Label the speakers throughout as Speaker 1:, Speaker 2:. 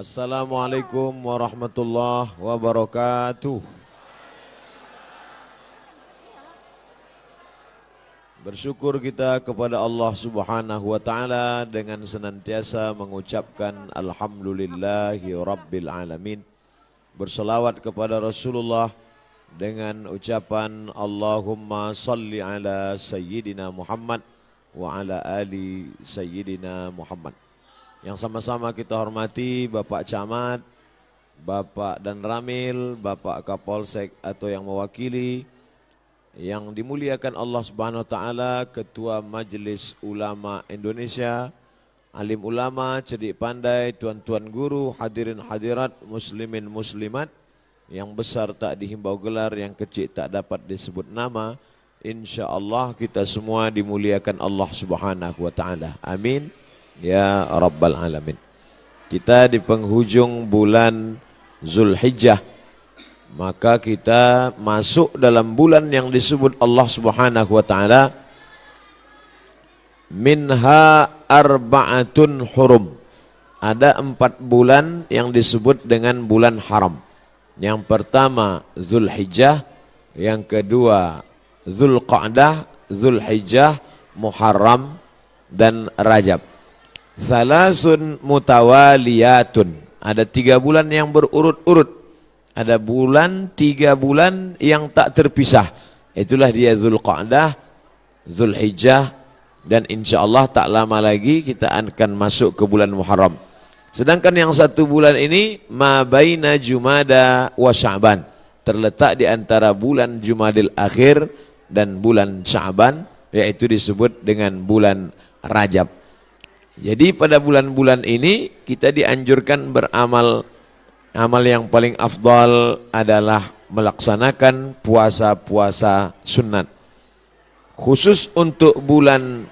Speaker 1: Assalamualaikum warahmatullahi wabarakatuh. Bersyukur kita kepada Allah Subhanahu wa taala dengan senantiasa mengucapkan alhamdulillahi rabbil alamin. Berselawat kepada Rasulullah dengan ucapan Allahumma salli ala sayyidina Muhammad wa ala ali sayyidina Muhammad. Yang sama-sama kita hormati Bapak Camat, Bapak dan Ramil, Bapak Kapolsek atau yang mewakili, yang dimuliakan Allah Subhanahu wa taala, Ketua Majelis Ulama Indonesia, alim ulama, cerdik pandai, tuan-tuan guru, hadirin hadirat, muslimin muslimat, yang besar tak dihimbau gelar, yang kecil tak dapat disebut nama. Insyaallah kita semua dimuliakan Allah Subhanahu wa taala. Amin ya rabbal alamin. Kita di penghujung bulan Zulhijjah, maka kita masuk dalam bulan yang disebut Allah Subhanahu wa taala minha arba'atun hurum. Ada 4 bulan yang disebut dengan bulan haram. Yang pertama Zulhijjah, yang kedua Zulqa'dah, Zulhijjah, Muharram dan Rajab. Salasun mutawaliyatun. Ada 3 bulan yang berurut-urut. Ada 3 bulan yang tak terpisah. Itulah dia Zulqa'dah, Zulhijjah, dan insyaAllah tak lama lagi kita akan masuk ke bulan Muharram. Sedangkan yang 1 bulan ini ma baina Jumada wa Sya'ban, terletak di antara bulan Jumadil Akhir dan bulan Sya'ban, yaitu disebut dengan bulan Rajab. Jadi pada bulan-bulan ini kita dianjurkan beramal. Amal yang paling afdal adalah melaksanakan puasa-puasa sunat. Khusus untuk bulan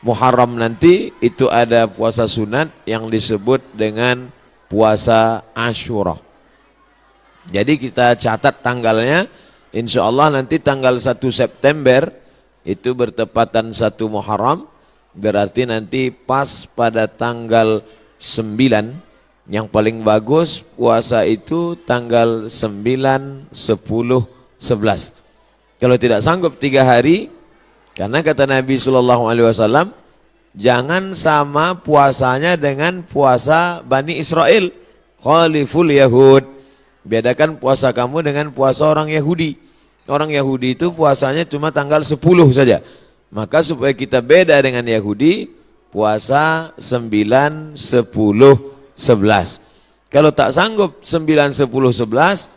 Speaker 1: Muharram nanti itu ada puasa sunat yang disebut dengan puasa Asyura. Jadi kita catat tanggalnya, insya Allah nanti tanggal 1 September itu bertepatan 1 Muharram, berarti nanti pas pada tanggal 9. Yang paling bagus puasa itu tanggal 9, 10, 11. Kalau tidak sanggup 3 hari, karena kata Nabi SAW, jangan sama puasanya dengan puasa Bani Israel. Khaliful Yahud. Bedakan puasa kamu dengan puasa orang Yahudi. Orang Yahudi itu puasanya cuma tanggal 10 saja. Maka supaya kita beda dengan Yahudi, puasa 9, 10, 11. Kalau tak sanggup 9, 10, 11,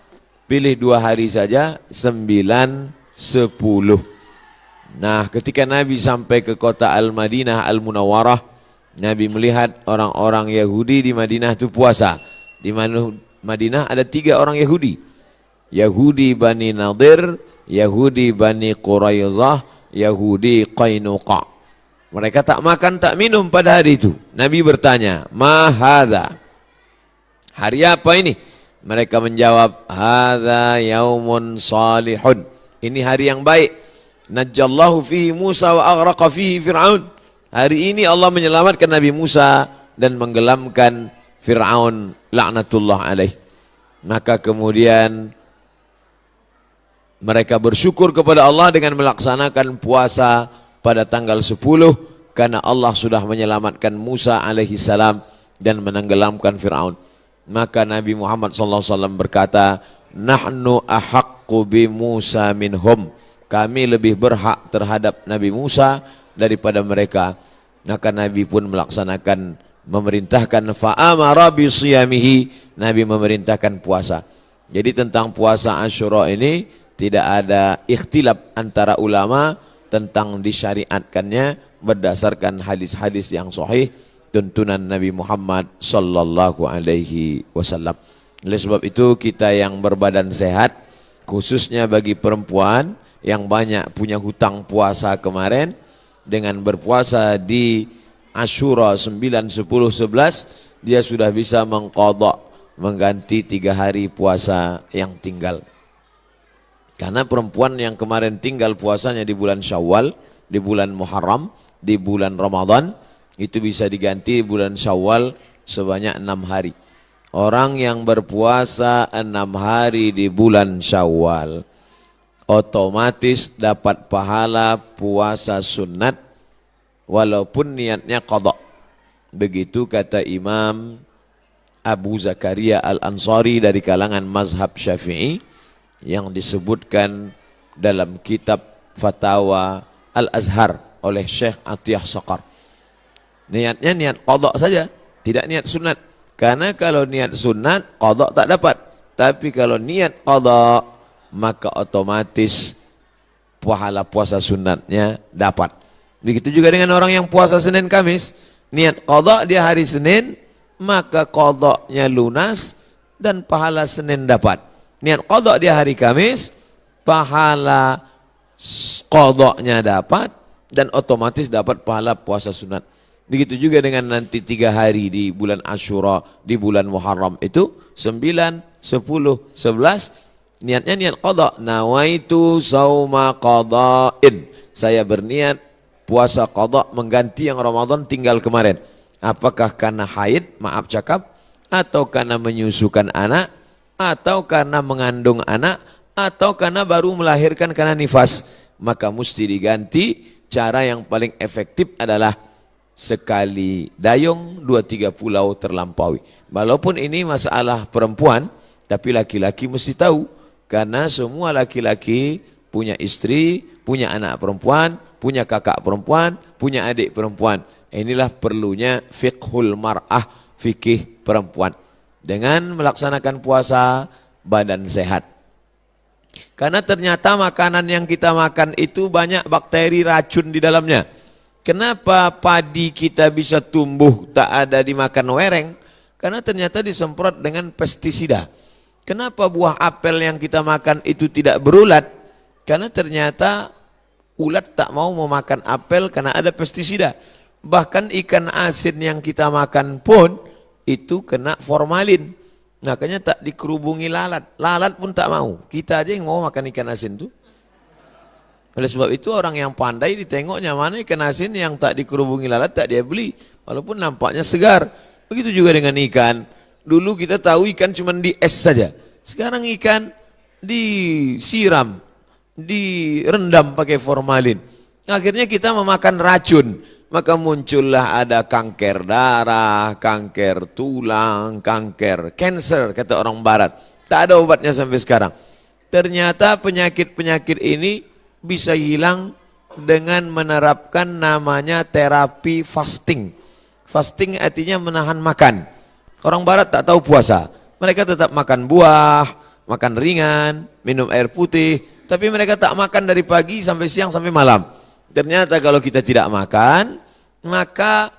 Speaker 1: pilih 2 hari saja, 9, 10. Nah, ketika Nabi sampai ke kota Al-Madinah Al-Munawwarah, Nabi melihat orang-orang Yahudi di Madinah itu puasa. Di Madinah ada 3 orang Yahudi. Yahudi Bani Nadir, Yahudi Bani Quraizah, Yahudi Qainuqa. Mereka tak makan, tak minum pada hari itu. Nabi bertanya, "Ma hadza?" Hari apa ini? Mereka menjawab, "Hadza yaumun salihun." Ini hari yang baik. Najjallahu fihi Musa wa aghraqa fihi Fir'aun. Hari ini Allah menyelamatkan Nabi Musa dan menggelamkan Fir'aun laknatullah alaih. Maka kemudian mereka bersyukur kepada Allah dengan melaksanakan puasa pada tanggal 10 karena Allah sudah menyelamatkan Musa alaihi salam dan menenggelamkan Fir'aun. Maka Nabi Muhammad SAW berkata, "Nahnu ahaqqu bi Musa minhum." Kami lebih berhak terhadap Nabi Musa daripada mereka. Maka Nabi pun melaksanakan, memerintahkan fa'amara bi siyamihi. Nabi memerintahkan puasa. Jadi tentang puasa Asyura ini tidak ada ikhtilaf antara ulama tentang disyariatkannya berdasarkan hadis-hadis yang sahih tuntunan Nabi Muhammad sallallahu alaihi wasallam. Oleh sebab itu kita yang berbadan sehat, khususnya bagi perempuan yang banyak punya hutang puasa kemarin, dengan berpuasa di Asyura 9, 10, 11, dia sudah bisa mengqadha, mengganti 3 hari puasa yang tinggal. Karena perempuan yang kemarin tinggal puasanya di bulan Syawal, di bulan Muharram, di bulan Ramadan, itu bisa diganti bulan Syawal sebanyak 6 hari. Orang yang berpuasa 6 hari di bulan Syawal otomatis dapat pahala puasa sunat walaupun niatnya qadha. Begitu kata Imam Abu Zakaria Al-Ansari dari kalangan mazhab Syafi'i yang disebutkan dalam kitab Fatawa Al-Azhar oleh Syekh Atiyah Saqar. Niatnya niat qadha saja, tidak niat sunat. Karena kalau niat sunat, qadha tak dapat. Tapi kalau niat qadha, maka otomatis pahala puasa sunatnya dapat. Begitu juga dengan orang yang puasa Senin Kamis. Niat qadha dia hari Senin, maka qadhanya lunas dan pahala Senin dapat. Niat qadha dia hari Kamis, pahala qadhanya dapat dan otomatis dapat pahala puasa sunat. Begitu juga dengan nanti 3 hari di bulan Ashura, di bulan Muharram itu 9, 10, 11 niatnya niat qadha. Nawaitu sauma qadha'in. Saya berniat puasa qadha mengganti yang Ramadan tinggal kemarin. Apakah karena haid, maaf cakap, atau karena menyusukan anak, atau karena mengandung anak, atau karena baru melahirkan karena nifas, maka mesti diganti. Cara yang paling efektif adalah sekali dayung 2-3 pulau terlampaui. Walaupun ini masalah perempuan, tapi laki-laki mesti tahu, karena semua laki-laki punya istri, punya anak perempuan, punya kakak perempuan, punya adik perempuan. Inilah perlunya fiqhul mar'ah, fikih perempuan. Dengan melaksanakan puasa, badan sehat. Karena ternyata makanan yang kita makan itu banyak bakteri racun di dalamnya. Kenapa padi kita bisa tumbuh tak ada dimakan wereng? Karena ternyata disemprot dengan pestisida. Kenapa buah apel yang kita makan itu tidak berulat? Karena ternyata ulat tak mau memakan apel karena ada pestisida. Bahkan ikan asin yang kita makan pun itu kena formalin. Makanya tak dikerubungi lalat. Lalat pun tak mau. Kita aja yang mau makan ikan asin tuh. Oleh sebab itu orang yang pandai ditengoknya mana ikan asin yang tak dikerubungi lalat tak dia beli. Walaupun nampaknya segar. Begitu juga dengan ikan. Dulu kita tahu ikan cuma di es saja. Sekarang ikan disiram, direndam pakai formalin. Akhirnya kita memakan racun. Maka muncullah ada kanker darah, kanker tulang, kanker cancer kata orang barat. Tak ada obatnya sampai sekarang. Ternyata penyakit-penyakit ini bisa hilang dengan menerapkan namanya terapi fasting. Fasting artinya menahan makan. Orang barat tak tahu puasa. Mereka tetap makan buah, makan ringan, minum air putih. Tapi mereka tak makan dari pagi sampai siang sampai malam. Ternyata kalau kita tidak makan, maka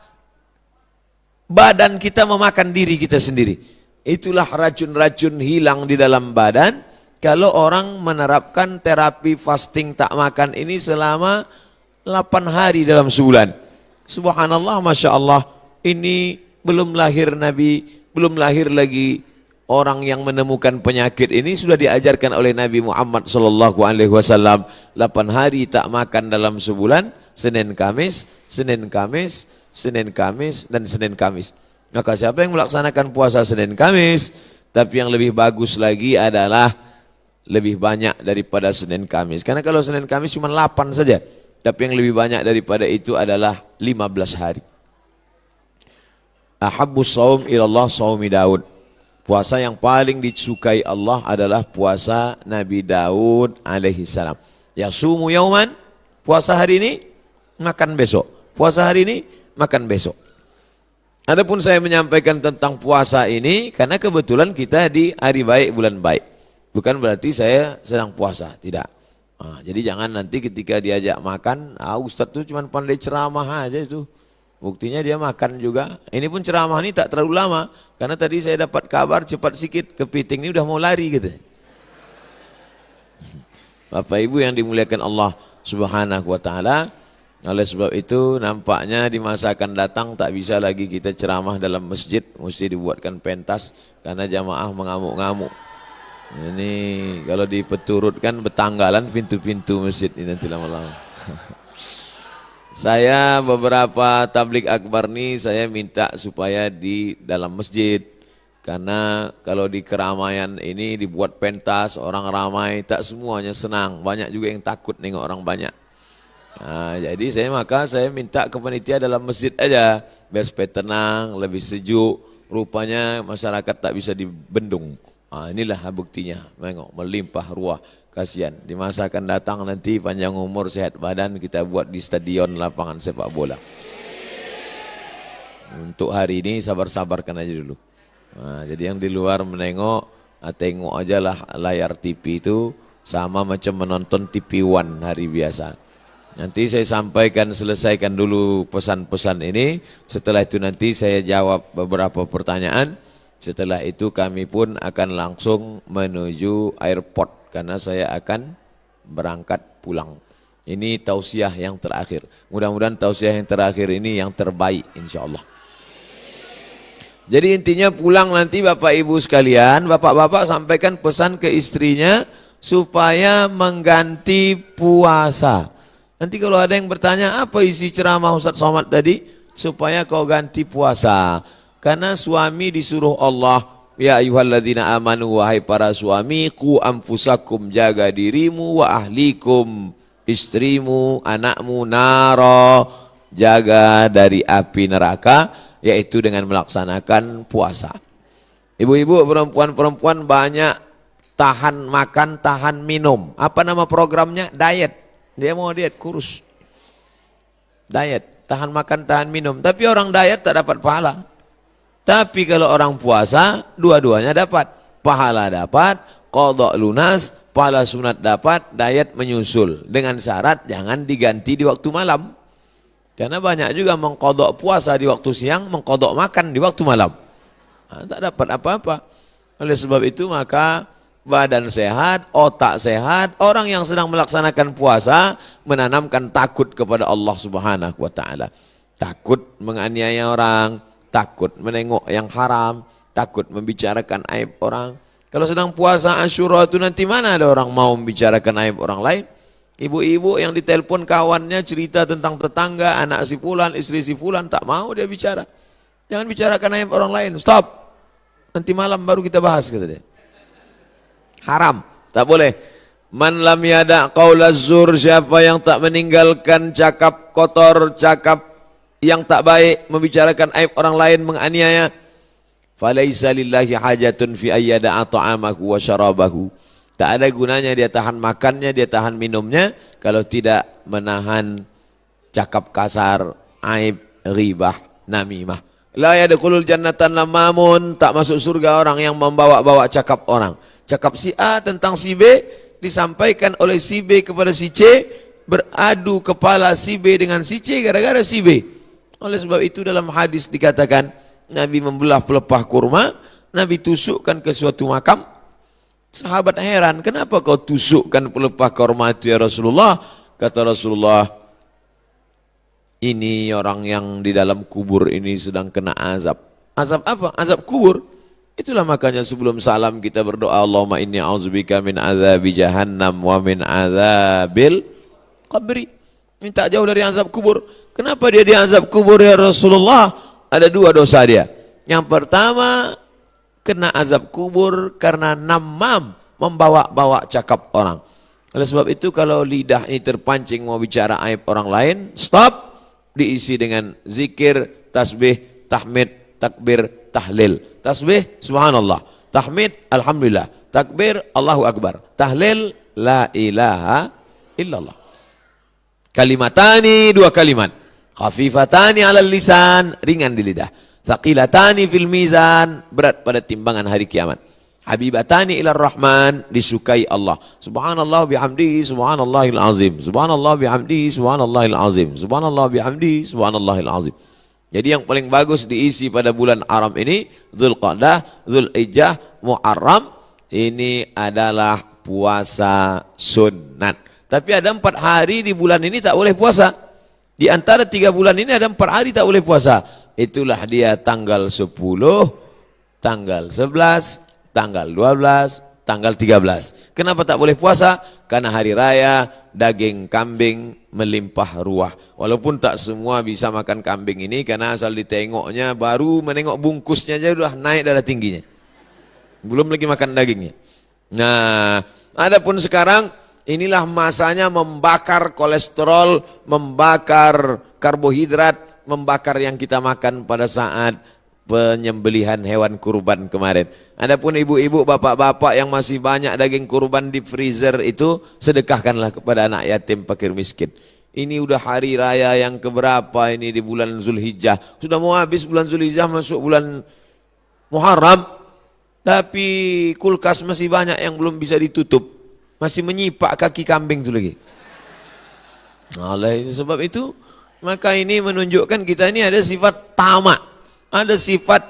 Speaker 1: badan kita memakan diri kita sendiri. Itulah racun-racun hilang di dalam badan. Kalau orang menerapkan terapi fasting tak makan ini selama 8 hari dalam sebulan. Subhanallah, Masya Allah, ini belum lahir Nabi, belum lahir lagi orang yang menemukan penyakit ini sudah diajarkan oleh Nabi Muhammad SAW. 8 hari tak makan dalam sebulan, Senin Kamis, Senin Kamis, Senin Kamis, dan Senin Kamis. Maka siapa yang melaksanakan puasa Senin Kamis, tapi yang lebih bagus lagi adalah lebih banyak daripada Senin Kamis. Karena kalau Senin Kamis cuma 8 saja, tapi yang lebih banyak daripada itu adalah 15 hari. Ahabbus saum ilallah saumi Daud. Puasa yang paling disukai Allah adalah puasa Nabi Daud alaihi salam. Yasumu yauman, puasa hari ini, makan besok. Puasa hari ini, makan besok. Adapun saya menyampaikan tentang puasa ini karena kebetulan kita di hari baik, bulan baik. Bukan berarti saya sedang puasa, tidak. Nah, jadi jangan nanti ketika diajak makan, Ustadz tuh cuma pandai ceramah aja itu. Buktinya dia makan juga. Ini pun ceramah ini tak terlalu lama. Karena tadi saya dapat kabar cepat sikit, kepiting ini udah mau lari gitu. Bapak Ibu yang dimuliakan Allah Subhanahu wa taala, oleh sebab itu nampaknya di masa akan datang tak bisa lagi kita ceramah dalam masjid, mesti dibuatkan pentas karena jamaah mengamuk-ngamuk. Ini kalau dipeturutkan betanggalan pintu-pintu masjid ini nanti lama-lama. Saya beberapa tablik akbar nih saya minta supaya di dalam masjid Karena kalau di keramaian ini dibuat pentas, orang ramai, tak semuanya senang. Banyak juga yang takut nengok orang banyak. Nah, jadi saya minta ke panitia dalam masjid aja, biar supaya tenang, lebih sejuk. Rupanya masyarakat tak bisa dibendung. Nah, inilah buktinya, tengok melimpah ruah. Kasihan, di masa akan datang nanti panjang umur, sehat badan, kita buat di stadion lapangan sepak bola. Untuk hari ini sabar-sabarkan aja dulu. Nah, jadi yang di luar menengok, tengok aja lah layar TV itu sama macam menonton TV One hari biasa. Nanti saya sampaikan, selesaikan dulu pesan-pesan ini. Setelah itu nanti saya jawab beberapa pertanyaan. Setelah itu kami pun akan langsung menuju airport karena saya akan berangkat pulang. Ini tausiah yang terakhir. Mudah-mudahan tausiah yang terakhir ini yang terbaik insyaallah. Jadi intinya pulang nanti Bapak Ibu sekalian, Bapak-bapak sampaikan pesan ke istrinya supaya mengganti puasa. Nanti kalau ada yang bertanya apa isi ceramah Ustaz Somad tadi, supaya kau ganti puasa. Karena suami disuruh Allah, ya ayyuhalladzina amanu, wahai para suami, qu anfusakum, jaga dirimu, wa ahlikum, istrimu, anakmu, naro, jaga dari api neraka, yaitu dengan melaksanakan puasa. Ibu-ibu, perempuan-perempuan banyak tahan makan, tahan minum. Apa nama programnya? Diet. Dia mau diet, kurus. Diet, tahan makan, tahan minum. Tapi orang diet tak dapat pahala. Tapi kalau orang puasa, dua-duanya dapat. Pahala dapat, qadha lunas, pahala sunat dapat, diet menyusul. Dengan syarat jangan diganti di waktu malam. Karena banyak juga mengkodok puasa di waktu siang, mengkodok makan di waktu malam. Nah, tak dapat apa-apa. Oleh sebab itu maka badan sehat, otak sehat, orang yang sedang melaksanakan puasa menanamkan takut kepada Allah Subhanahu wa taala. Takut menganiaya orang, takut menengok yang haram, takut membicarakan aib orang. Kalau sedang puasa Asyura itu nanti mana ada orang mau membicarakan aib orang lain? Ibu-ibu yang ditelepon kawannya cerita tentang tetangga, anak si fulan, istri si fulan, tak mau dia bicara. Jangan bicarakan aib orang lain, stop. Nanti malam baru kita bahas, kata dia. Haram, tak boleh. Man lam yada qaulaz zur, siapa yang tak meninggalkan cakap kotor, cakap yang tak baik, membicarakan aib orang lain, menganiaya, falaisa lillahi hajatun fi ayyada'a ta'amahu wa syarabahu. Tak ada gunanya dia tahan makannya, dia tahan minumnya, kalau tidak menahan cakap kasar, aib, ghibah, namimah. La yadkhulul jannatan lamamun, tak masuk surga orang yang membawa-bawa cakap orang. Cakap si A tentang si B, disampaikan oleh si B kepada si C, beradu kepala si B dengan si C gara-gara si B. Oleh sebab itu dalam hadis dikatakan, Nabi membelah pelepah kurma, Nabi tusukkan ke suatu makam. Sahabat heran, kenapa kau tusukkan pelepah kurma itu ya Rasulullah? Kata Rasulullah, ini orang yang di dalam kubur ini sedang kena azab. Azab apa? Azab kubur. Itulah makanya sebelum salam kita berdoa, Allahumma inni a'udzubika min azabi jahannam wa min azabil qabri. Minta jauh dari azab kubur. Kenapa dia di azab kubur ya Rasulullah? Ada dua dosa dia. Yang pertama, kena azab kubur karena namam, membawa-bawa cakap orang. Oleh sebab itu kalau lidah ini terpancing mau bicara aib orang lain, stop, diisi dengan zikir, tasbih, tahmid, takbir, tahlil. Tasbih, subhanallah. Tahmid, alhamdulillah. Takbir, Allahu akbar. Tahlil, la ilaha illallah. Kalimatani, dua kalimat. Khafifatani alal lisan, ringan di lidah. Thaqilatani fil mizan, berat pada timbangan hari kiamat. Habibatani ilar rahman, disukai Allah. Subhanallah bihamdihi, subhanallahil azim. Subhanallah bihamdihi, subhanallahil azim. Subhanallah bihamdihi, subhanallahil azim. Jadi yang paling bagus diisi pada bulan haram ini, Dzulqa'dah, Dzulhijjah, Muharram, ini adalah puasa sunat. Tapi ada 4 hari di bulan ini tak boleh puasa. Di antara 3 bulan ini ada 4 hari tak boleh puasa. Itulah dia tanggal 10, tanggal 11, tanggal 12, tanggal 13. Kenapa tak boleh puasa? Karena hari raya, daging kambing melimpah ruah. Walaupun tak semua bisa makan kambing ini, karena asal ditengoknya, baru menengok bungkusnya aja sudah naik darah tingginya. belum lagi makan dagingnya. Nah, adapun sekarang inilah masanya membakar kolesterol, membakar karbohidrat, membakar yang kita makan pada saat penyembelihan hewan kurban kemarin. Adapun ibu-ibu, bapak-bapak yang masih banyak daging kurban di freezer itu, sedekahkanlah kepada anak yatim, fakir miskin. Ini udah hari raya yang keberapa ini di bulan Zulhijjah. Sudah mau habis bulan Zulhijjah, masuk bulan Muharram. Tapi kulkas masih banyak yang belum bisa ditutup. Masih menyipak kaki kambing itu lagi. Oleh sebab itu, maka ini menunjukkan kita ini ada sifat tamak. Ada sifat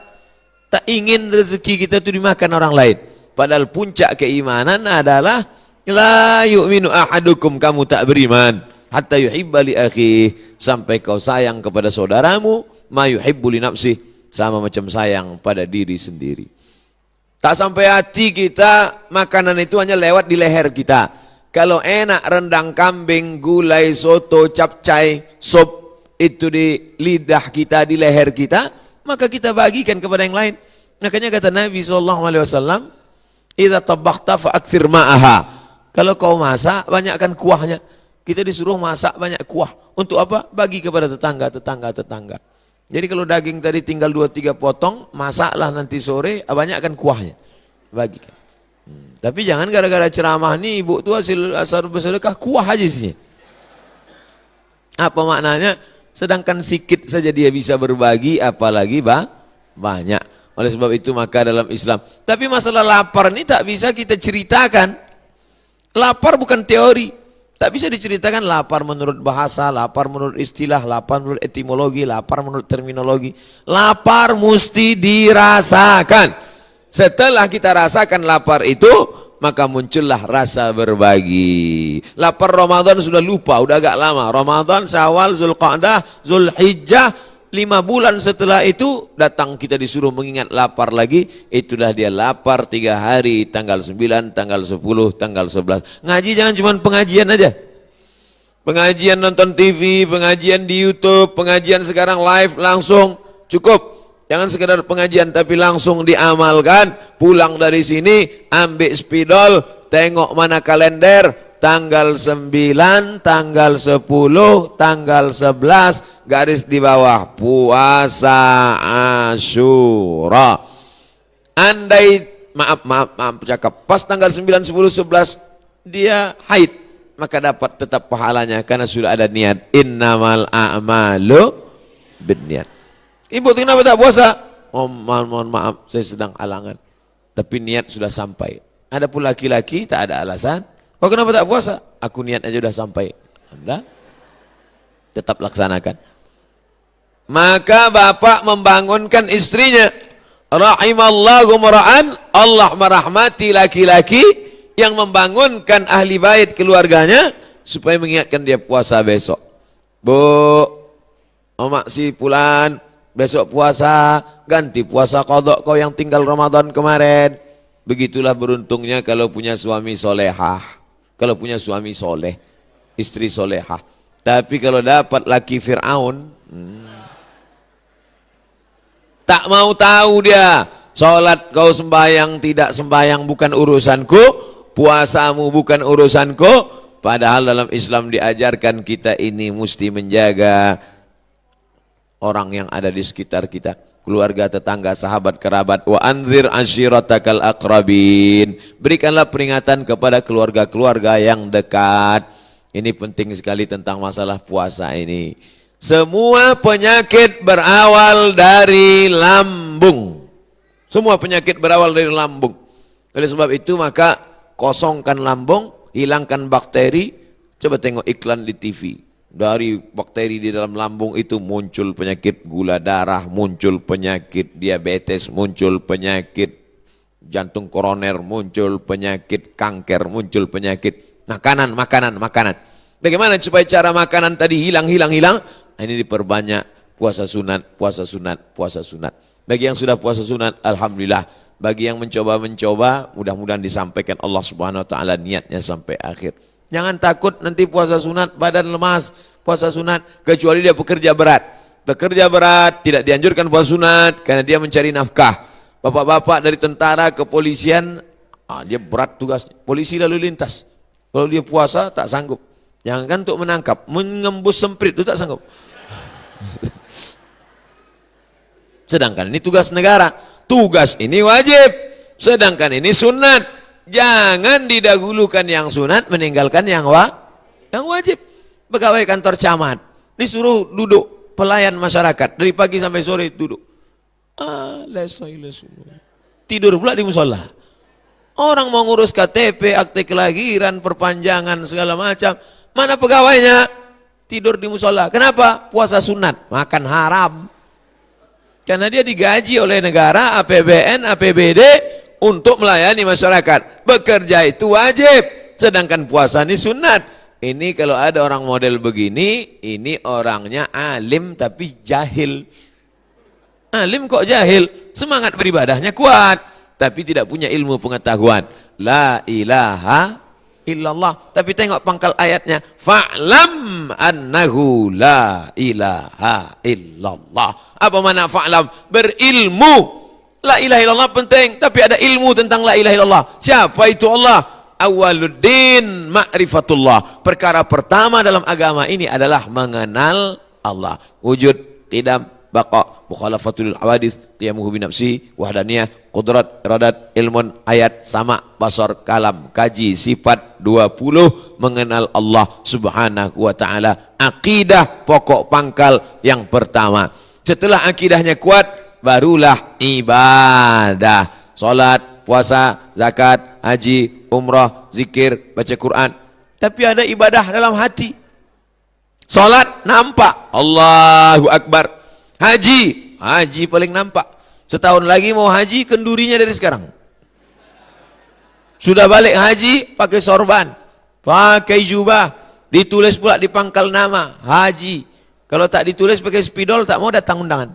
Speaker 1: tak ingin rezeki kita itu dimakan orang lain. Padahal puncak keimanan adalah la yu'minu ahadukum, kamu tak beriman hatta yuhibba li akhihi, sampai kau sayang kepada saudaramu ma yuhibbu li nafsihi, sama macam sayang pada diri sendiri. Tak sampai hati kita, makanan itu hanya lewat di leher kita. Kalau enak rendang kambing, gulai, soto, capcay, sop itu di lidah kita, di leher kita, maka kita bagikan kepada yang lain. Makanya kata Nabi SAW, idza tabakhta fa'akthir ma'aha. Kalau kau masak, banyakkan kuahnya. Kita disuruh masak banyak kuah. Untuk apa? Bagi kepada tetangga. Jadi kalau daging tadi tinggal 2-3 potong, masaklah nanti sore, banyakkan kuahnya. Bagikan. Tapi jangan gara-gara ceramah nih, ibu tuh hasil bersedekah, kuah aja isinya. Apa maknanya? Sedangkan sikit saja dia bisa berbagi, apalagi banyak. Oleh sebab itu maka dalam Islam. Tapi masalah lapar ini tak bisa kita ceritakan. Lapar bukan teori. Tak bisa diceritakan lapar menurut bahasa, lapar menurut istilah, lapar menurut etimologi, lapar menurut terminologi. Lapar mesti dirasakan. Setelah kita rasakan lapar itu, maka muncullah rasa berbagi. Lapar Ramadan sudah lupa, udah agak lama. Ramadan, Syawal, Zulqa'dah, Zulhijjah, 5 bulan setelah itu datang kita disuruh mengingat lapar lagi. Itulah dia lapar 3 hari, tanggal 9, tanggal 10, tanggal 11. Ngaji jangan cuma pengajian aja. Pengajian nonton TV, pengajian di YouTube, pengajian sekarang live langsung, cukup. Jangan sekedar pengajian tapi langsung diamalkan. Pulang dari sini ambil spidol, tengok mana kalender, tanggal 9, tanggal 10, tanggal 11, garis di bawah puasa Asyura. Andai maaf cakap, pas tanggal 9, 10, 11 dia haid, maka dapat tetap pahalanya karena sudah ada niat. Innamal a'malu binniyat. Ibu kenapa tak puasa? Oh, mohon maaf, saya sedang halangan. Tapi niat sudah sampai. Adapun laki-laki tak ada alasan. Kau kenapa tak puasa? Aku niat aja sudah sampai. Anda tetap laksanakan. Maka bapak membangunkan istrinya. Rahimallahu mar'an, Allah merahmati laki-laki yang membangunkan ahli bait keluarganya supaya mengingatkan dia puasa besok. Bu, omak si Pulan, besok puasa, ganti puasa qadha kau yang tinggal Ramadan kemarin. Begitulah beruntungnya kalau punya suami solehah, kalau punya suami soleh, istri solehah. Tapi kalau dapat laki Fir'aun, tak mau tahu dia, sholat kau sembahyang tidak sembahyang bukan urusanku, puasamu bukan urusanku. Padahal dalam Islam diajarkan kita ini mesti menjaga orang yang ada di sekitar kita, keluarga, tetangga, sahabat, kerabat. Wa anzir ashiratakal aqrabin. Berikanlah peringatan kepada keluarga-keluarga yang dekat. Ini penting sekali tentang masalah puasa ini. Semua penyakit berawal dari lambung. Semua penyakit berawal dari lambung. Oleh sebab itu maka kosongkan lambung, hilangkan bakteri. Coba tengok iklan di TV. Dari bakteri di dalam lambung itu muncul penyakit gula darah, muncul penyakit diabetes, muncul penyakit jantung koroner, muncul penyakit kanker, muncul penyakit makanan. Bagaimana supaya cara makanan tadi hilang? Ini diperbanyak puasa sunat. Bagi yang sudah puasa sunat, alhamdulillah. Bagi yang mencoba, mudah-mudahan disampaikan Allah Subhanahu wa taala niatnya sampai akhir. Jangan takut nanti puasa sunat badan lemas, puasa sunat, kecuali dia pekerja berat. Pekerja berat tidak dianjurkan puasa sunat karena dia mencari nafkah. Bapak-bapak dari tentara, kepolisian, dia berat tugas. Polisi lalu lintas. Kalau dia puasa tak sanggup. Jangan untuk menangkap, mengembus semprit itu tak sanggup. Sedangkan ini tugas negara. Tugas ini wajib. Sedangkan ini sunat. Jangan didahulukan yang sunat, meninggalkan yang wajib. Pegawai kantor camat disuruh duduk, pelayan masyarakat dari pagi sampai sore duduk. Tidur pula di musola. Orang mau ngurus KTP, akte kelahiran, perpanjangan segala macam, mana pegawainya? Tidur di musola. Kenapa? Puasa sunat, makan haram. Karena dia digaji oleh negara, APBN, APBD untuk melayani masyarakat. Bekerja itu wajib, sedangkan puasa ini sunat. Ini kalau ada orang model begini, ini orangnya alim tapi jahil. Alim kok jahil, semangat beribadahnya kuat, tapi tidak punya ilmu pengetahuan. La ilaha illallah. Tapi tengok pangkal ayatnya, fa'lam annahu la ilaha illallah. Apa makna fa'lam? Berilmu. La ilaha illallah penting, tapi ada ilmu tentang la ilaha illallah. Siapa itu Allah? Awaluddin ma'rifatullah. Perkara pertama dalam agama ini adalah mengenal Allah. Wujud, qidam, baqa, mukhalafatul hawadis, qiyamuhu binafsi, wahdaniyah, qudrat, iradat, ilmun, ayat, sama, basar, kalam, kaji, sifat 20, mengenal Allah subhanahu wa ta'ala. Akidah pokok pangkal yang pertama. Setelah akidahnya kuat, barulah ibadah. Salat, puasa, zakat, haji, umrah, zikir, baca Quran. Tapi ada ibadah dalam hati. Salat nampak, Allahu Akbar. Haji paling nampak. Setahun lagi mau haji, kendurinya dari sekarang. Sudah balik haji, pakai sorban, pakai jubah, ditulis pula di pangkal nama, haji. Kalau tak ditulis pakai spidol, tak mau datang undangan.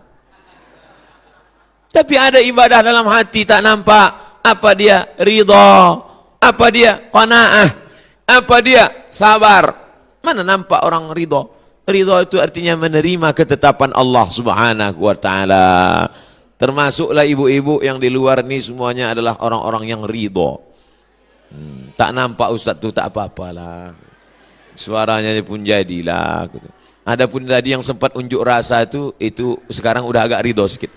Speaker 1: Tapi ada ibadah dalam hati tak nampak. Apa dia? Ridha. Apa dia? Qanaah. Apa dia? Sabar. Mana nampak orang ridha? Ridha itu artinya menerima ketetapan Allah subhanahu wa ta'ala. Termasuklah ibu-ibu yang di luar ini semuanya adalah orang-orang yang ridha. Tak nampak Ustaz tu tak apa-apalah. Suaranya pun jadilah. Adapun tadi yang sempat unjuk rasa itu sekarang udah agak ridha sikit.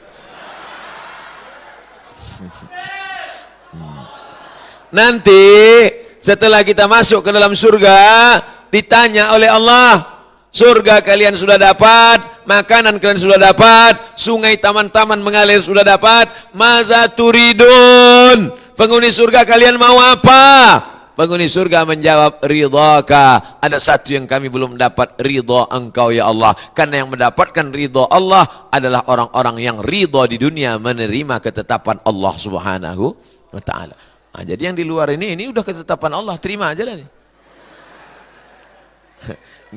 Speaker 1: Nanti setelah kita masuk ke dalam surga, ditanya oleh Allah, surga kalian sudah dapat, makanan kalian sudah dapat, sungai taman-taman mengalir sudah dapat, maza turidun, penghuni surga kalian mau apa? Penghuni surga menjawab, ridhaka. Ada satu yang kami belum dapat, ridha engkau ya Allah. Karena yang mendapatkan ridha Allah adalah orang-orang yang ridha di dunia, menerima ketetapan Allah subhanahu wa ta'ala. Nah, jadi yang di luar ini udah ketetapan Allah, terima aja lah nih.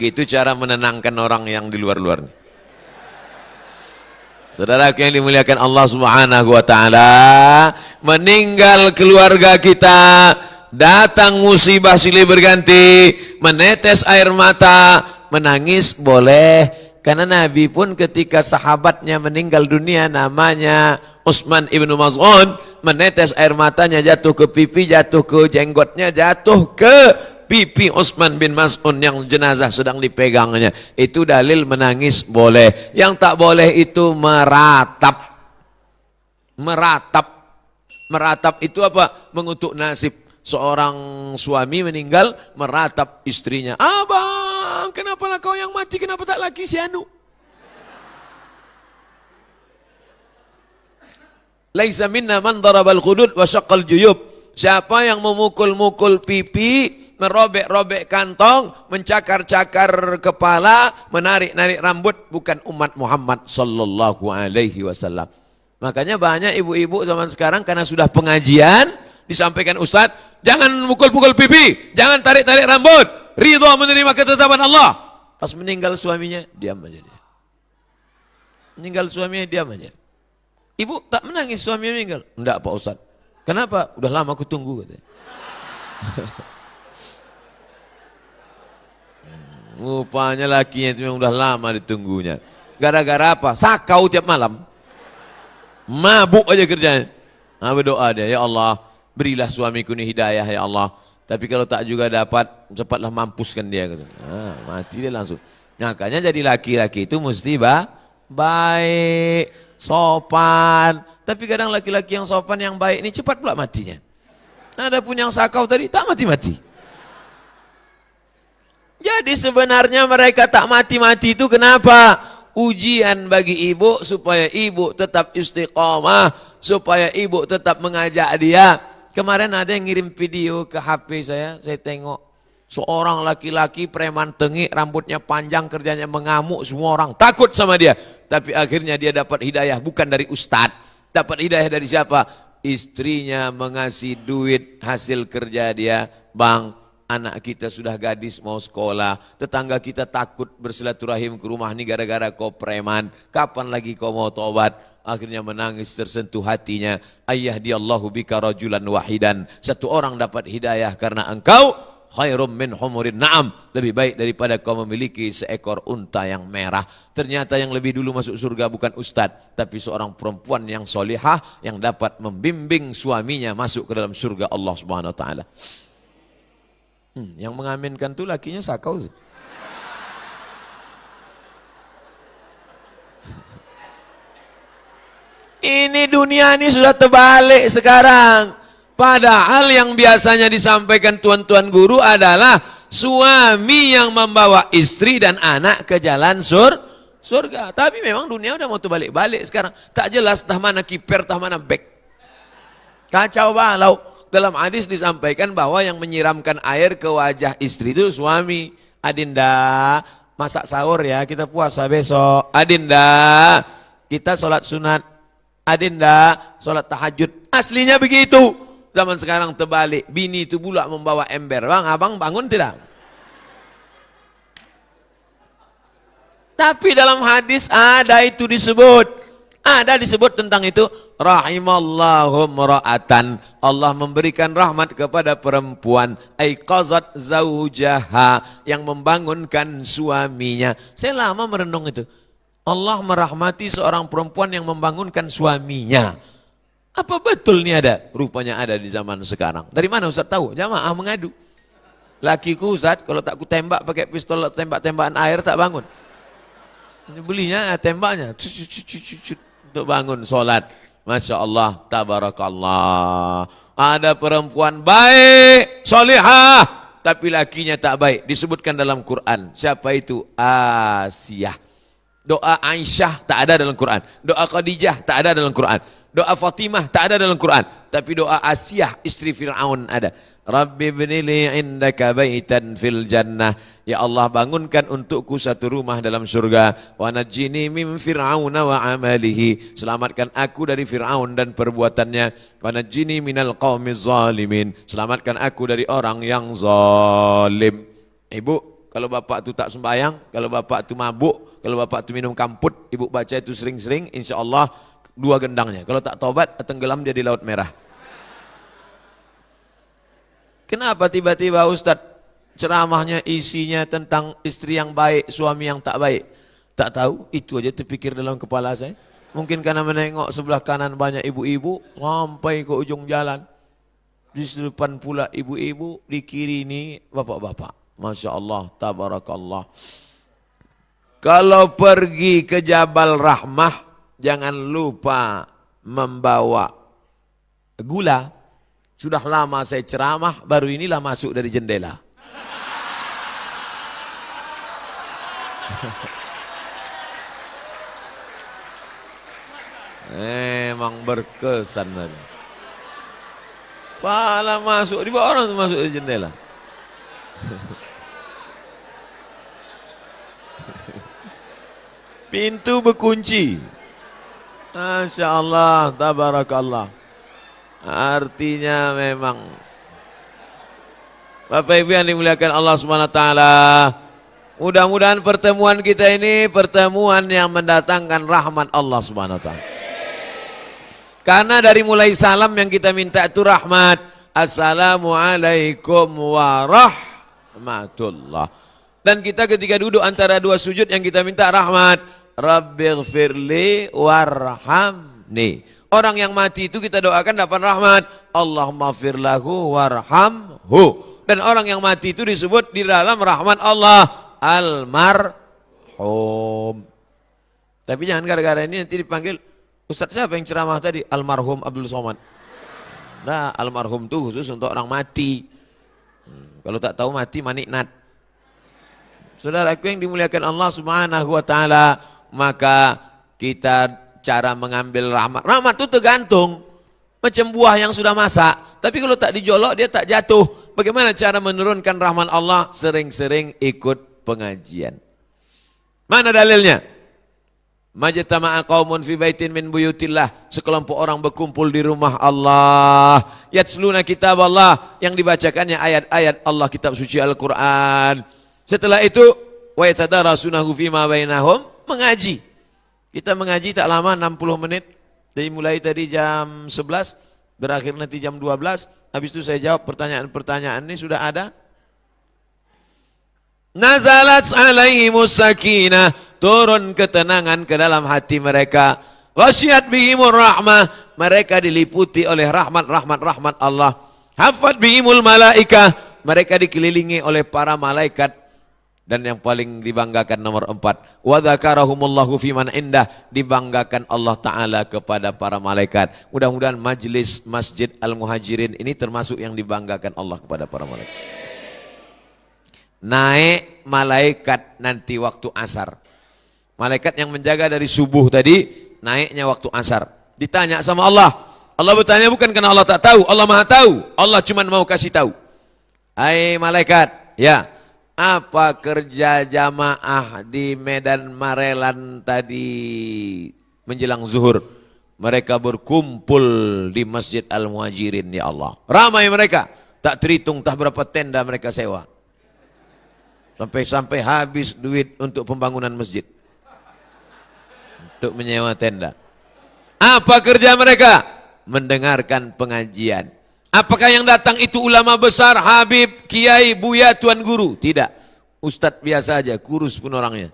Speaker 1: Gitu cara menenangkan orang yang di luar-luar. Saudaraku yang dimuliakan Allah subhanahu wa ta'ala, meninggal keluarga kita, datang musibah silih berganti, menetes air mata, menangis boleh. Karena Nabi pun ketika sahabatnya meninggal dunia, namanya Utsman ibnu Maz'un, menetes air matanya jatuh ke pipi, jatuh ke jenggotnya, jatuh ke pipi Utsman bin Maz'un yang jenazah sedang dipegangnya. Itu dalil menangis boleh. Yang tak boleh itu meratap. Meratap itu apa? Mengutuk nasib. Seorang suami meninggal meratap istrinya. Abang, kenapalah kau yang mati, kenapa tak laki si anu? Laisa minna man darabal khudud wa syaqqal juyub. Siapa yang memukul-mukul pipi, merobek-robek kantong, mencakar-cakar kepala, menarik-narik rambut, bukan umat Muhammad sallallahu alaihi wasallam. Makanya banyak ibu-ibu zaman sekarang karena sudah pengajian disampaikan Ustaz, jangan mukul-mukul pipi, jangan tarik-tarik rambut, ridha menerima ketetapan Allah. Pas meninggal suaminya, diam aja dia. Meninggal suaminya, diam aja. Ibu tak menangis suaminya meninggal? Enggak Pak Ustaz. Kenapa? Udah lama aku tunggu katanya. Rupanya lakinya itu yang udah lama ditunggunya. Gara-gara apa? Sakau tiap malam. Mabuk aja kerjanya. Nah, berdoa dia, ya Allah, berilah suamiku ini hidayah ya Allah. Tapi kalau tak juga dapat, cepatlah mampuskan dia. Nah, mati dia langsung. Makanya jadi laki-laki itu mesti baik, sopan. Tapi kadang laki-laki yang sopan, yang baik ini cepat pula matinya. Adapun yang sakau tadi tak mati-mati. Jadi sebenarnya mereka tak mati-mati itu kenapa? Ujian bagi ibu supaya ibu tetap istiqamah, supaya ibu tetap mengajak dia. Kemarin ada yang ngirim video ke HP saya tengok seorang laki-laki preman tengik, rambutnya panjang, kerjanya mengamuk, semua orang takut sama dia. Tapi akhirnya dia dapat hidayah bukan dari ustadz. Dapat hidayah dari siapa? Istrinya mengasih duit hasil kerja dia. Bang, anak kita sudah gadis mau sekolah, tetangga kita takut bersilaturahim ke rumah ini gara-gara kau preman. Kapan lagi kau mau tobat? Akhirnya menangis tersentuh hatinya. Ayah di Allahu bika rajulan wahidan. Satu orang dapat hidayah karena engkau khairum min humurin na'am. Lebih baik daripada kau memiliki seekor unta yang merah. Ternyata yang lebih dulu masuk surga bukan ustadz, tapi seorang perempuan yang solihah yang dapat membimbing suaminya masuk ke dalam surga Allah Subhanahu wa taala. Yang mengaminkan itu lakinya sakau. Ini dunia ini sudah terbalik sekarang. Padahal yang biasanya disampaikan tuan-tuan guru adalah suami yang membawa istri dan anak ke jalan surga. Tapi memang dunia udah mau terbalik-balik sekarang. Tak jelas tah mana kiper, tah mana back. Kacau balau. Dalam hadis disampaikan bahwa yang menyiramkan air ke wajah istri itu suami. Adinda, masak sahur ya, kita puasa besok. Adinda, kita sholat sunat. Adinda, sholat tahajud. Aslinya begitu. Zaman sekarang terbalik. Bini itu pula membawa ember. Bang, abang bangun tidak? Tapi dalam hadis ada itu disebut. Ada disebut tentang itu. Rahimallahu mra'atan. Allah memberikan rahmat kepada perempuan. Aiqazat zaujaha. Yang membangunkan suaminya. Saya lama merenung itu. Allah merahmati seorang perempuan yang membangunkan suaminya. Apa betul ini ada? Rupanya ada di zaman sekarang. Dari mana Ustaz tahu? Jamaah mengadu. Lakiku Ustaz, kalau tak ku tembak pakai pistol tembak-tembakan air tak bangun. Belinya tembaknya untuk bangun sholat. Masya Allah, tabarakallah. Ada perempuan baik, solihah, tapi lakinya tak baik. Disebutkan dalam Quran. Siapa itu? Asiyah. Doa Aisyah tak ada dalam Quran. Doa Khadijah tak ada dalam Quran. Doa Fatimah tak ada dalam Quran. Tapi doa Asiyah istri Fir'aun ada. Rabbi bnili indaka baitan fil jannah. Ya Allah, bangunkan untukku satu rumah dalam surga. Wa najjini min fir'auna wa amalihi. Selamatkan aku dari Fir'aun dan perbuatannya. Wa najjini minal qaumiz zalimin. Selamatkan aku dari orang yang zalim. Ibu, kalau bapak itu tak sembahyang, kalau bapak itu mabuk, kalau bapak itu minum kamput, ibu baca itu sering-sering, insya Allah 2 gendangnya. Kalau tak tobat, tenggelam dia di Laut Merah. Kenapa tiba-tiba Ustadz ceramahnya isinya tentang istri yang baik, suami yang tak baik? Tak tahu, itu aja terpikir dalam kepala saya. Mungkin karena menengok sebelah kanan banyak ibu-ibu, sampai ke ujung jalan. Di depan pula ibu-ibu, di kiri ini bapak-bapak. Masya Allah, tabarakallah. Kalau pergi ke Jabal Rahmah, jangan lupa membawa gula. Sudah lama saya ceramah, baru inilah masuk dari jendela. Emang berkesan. Pala masuk, di bawah orang masuk dari jendela. Pintu berkunci. Masya Allah, tabarakallah. Artinya memang Bapak Ibu yang dimuliakan Allah SWT, mudah-mudahan pertemuan kita ini pertemuan yang mendatangkan rahmat Allah SWT. Karena dari mulai salam yang kita minta itu rahmat. Assalamualaikum warahmatullah. Dan kita ketika duduk antara 2 sujud yang kita minta rahmat. Rabbighfirli warhamni. Orang yang mati itu kita doakan dapat rahmat. Allahumma firlahu warhamhu. Dan orang yang mati itu disebut di dalam rahmat Allah almarhum. Tapi jangan gara-gara ini nanti dipanggil, Ustadz siapa yang ceramah tadi? Almarhum Abdul Somad. Nah, almarhum itu khusus untuk orang mati. Kalau tak tahu mati maniknat. Saudaraku yang dimuliakan Allah Subhanahu wa taala, maka kita cara mengambil rahmat. Rahmat itu tergantung macam buah yang sudah masak. Tapi kalau tak dijolok dia tak jatuh. Bagaimana cara menurunkan rahmat Allah? Sering-sering ikut pengajian. Mana dalilnya? Majtama'a qaumun fi baitin min buyutillah. Sekelompok orang berkumpul di rumah Allah. Yatsluna kitab Allah. Yang dibacakannya ayat-ayat Allah, kitab suci Al-Quran. Setelah itu, wa yatadarasunahu fima bainahum. Mengaji. Kita mengaji tak lama, 60 menit. Dari mulai tadi jam 11, berakhir nanti jam 12. Habis itu saya jawab pertanyaan-pertanyaan ini sudah ada. Nazalat alaihimus sakinah, turun ketenangan ke dalam hati mereka. Wasyiat bihimur rahmah, mereka diliputi oleh rahmat Allah. Hafat bihimul malaikah, mereka dikelilingi oleh para malaikat. Dan yang paling dibanggakan nomor 4, wa dzakarahumullahu fiman indah, dibanggakan Allah Ta'ala kepada para malaikat. Mudah-mudahan majlis Masjid Al-Muhajirin ini termasuk yang dibanggakan Allah kepada para malaikat. Naik malaikat nanti waktu asar. Malaikat yang menjaga dari subuh tadi, naiknya waktu asar. Ditanya sama Allah. Allah bertanya bukan karena Allah tak tahu, Allah Maha tahu. Allah cuma mau kasih tahu. Hai malaikat, ya. Apa kerja jamaah di Medan Marelan tadi menjelang zuhur? Mereka berkumpul di Masjid Al-Muhajirin, ya Allah. Ramai mereka, tak terhitung tak berapa tenda mereka sewa. Sampai-sampai habis duit untuk pembangunan masjid. Untuk menyewa tenda. Apa kerja mereka? Mendengarkan pengajian. Apakah yang datang itu ulama besar, habib, kiai, buya, tuan guru? Tidak. Ustadz biasa aja, kurus pun orangnya.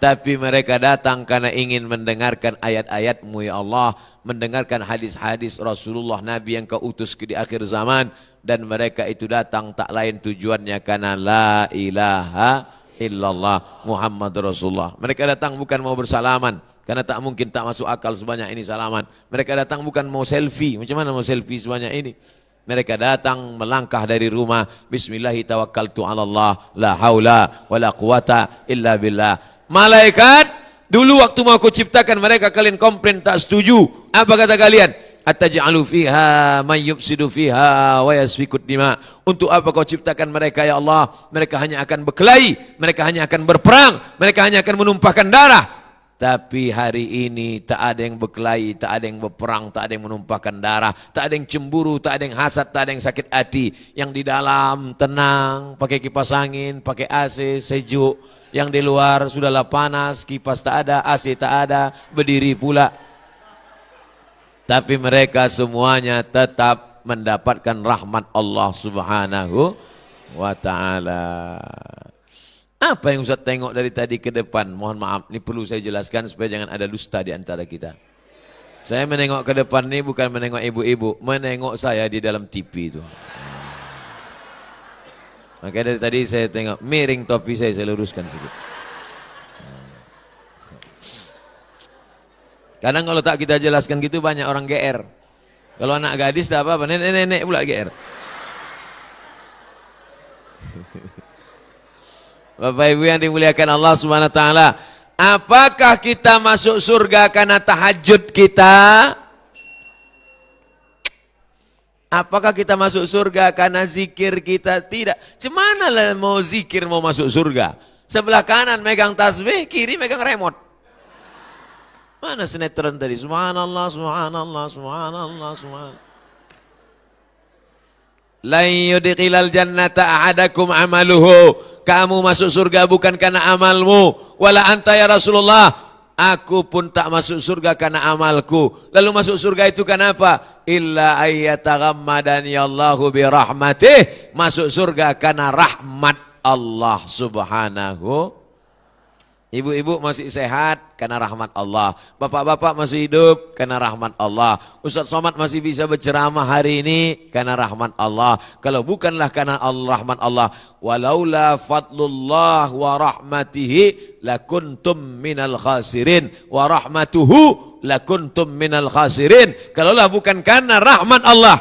Speaker 1: Tapi mereka datang karena ingin mendengarkan ayat-ayat-Mu ya Allah, mendengarkan hadis-hadis Rasulullah Nabi yang Kau utus di akhir zaman, dan mereka itu datang tak lain tujuannya karena la ilaha illallah Muhammad Rasulullah. Mereka datang bukan mau bersalaman, karena tak mungkin tak masuk akal sebanyak ini salaman. Mereka datang bukan mau selfie. Macam mana mau selfie sebanyak ini? Mereka datang melangkah dari rumah. Bismillahi tawakkaltu ala Allah. La haula wa la quwata illa billah. Malaikat, dulu waktu mau aku ciptakan mereka kalian komplain tak setuju. Apa kata kalian? Ataj'alu fiha man yufsidu fiha wa yasfikud dima. Untuk apa kau ciptakan mereka ya Allah? Mereka hanya akan berkelahi, mereka hanya akan berperang, mereka hanya akan menumpahkan darah. Tapi hari ini tak ada yang berkelahi, tak ada yang berperang, tak ada yang menumpahkan darah, tak ada yang cemburu, tak ada yang hasad, tak ada yang sakit hati. Yang di dalam tenang, pakai kipas angin, pakai AC, sejuk. Yang di luar sudahlah panas, kipas tak ada, AC tak ada, berdiri pula. Tapi mereka semuanya tetap mendapatkan rahmat Allah Subhanahu wa ta'ala. Apa yang Ustaz tengok dari tadi ke depan? Mohon maaf, ini perlu saya jelaskan supaya jangan ada dusta di antara kita. Saya menengok ke depan ini bukan menengok ibu-ibu, menengok saya di dalam TV itu. Makanya dari tadi saya tengok, miring topi saya luruskan sedikit. Kadang kalau tak kita jelaskan gitu banyak orang GR. Kalau anak gadis tak apa-apa, nenek-nenek pula GR. Bapak Ibu yang dimuliakan Allah Subhanahu wa taala, apakah kita masuk surga karena tahajud kita? Apakah kita masuk surga karena zikir kita? Tidak. Cemana lah mau zikir mau masuk surga? Sebelah kanan megang tasbih, kiri megang remote. Mana sinetron tadi? Subhanallah, subhanallah, subhanallah, subhanallah. La yudkhilal jannata ahadakum amaluhu. Kamu masuk surga bukan karena amalmu. Wala anta ya Rasulullah. Aku pun tak masuk surga karena amalku. Lalu masuk surga itu kenapa? Illa ayyataghammadani Allahu birahmatih. Masuk surga karena rahmat Allah Subhanahu. Ibu-ibu masih sehat karena rahmat Allah. Bapak-bapak masih hidup karena rahmat Allah. Ustaz Somad masih bisa berceramah hari ini karena rahmat Allah. Kalau bukanlah karena rahmat Allah, walaula fadlullah wa rahmatihi lakuntum minal khasirin wa rahmatuhu lakuntum minal khasirin. Kalaulah bukan karena rahmat Allah.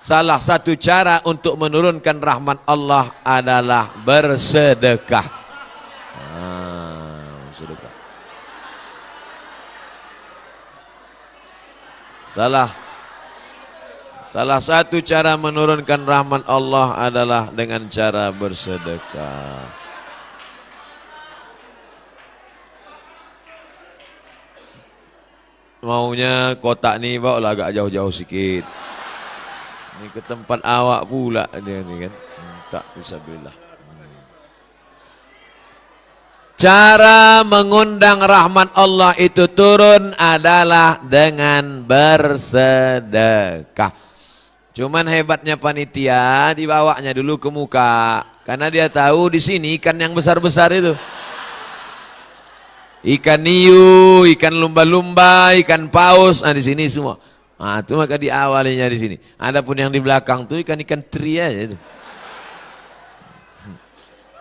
Speaker 1: Salah satu cara untuk menurunkan rahmat Allah adalah bersedekah. Sedekah. Salah satu cara menurunkan rahmat Allah adalah dengan cara bersedekah. Maunya kotak nih bawa agak jauh-jauh sedikit. Ini ke tempat awak pula dia ni kan. Tak bisa bilah. Cara mengundang rahmat Allah itu turun adalah dengan bersedekah. Cuman hebatnya panitia dibawanya dulu ke muka. Karena dia tahu di sini ikan yang besar-besar itu. Ikan niu, ikan lumba-lumba, ikan paus, di sini semua. Itu maka diawalinya di sini. Adapun yang di belakang tuh ikan-ikan teri aja itu.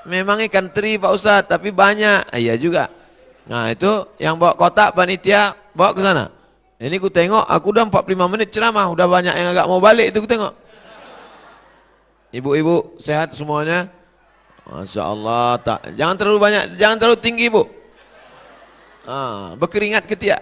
Speaker 1: Memang ikan teri Pak Ustadz, tapi banyak. Iya juga. Nah itu yang bawa kotak panitia bawa ke sana. Ini ku tengok, aku udah 45 menit ceramah, udah banyak yang agak mau balik itu ku tengok. Ibu-ibu sehat semuanya? Masya Allah. Jangan terlalu banyak, jangan terlalu tinggi Bu. Berkeringat ketiak.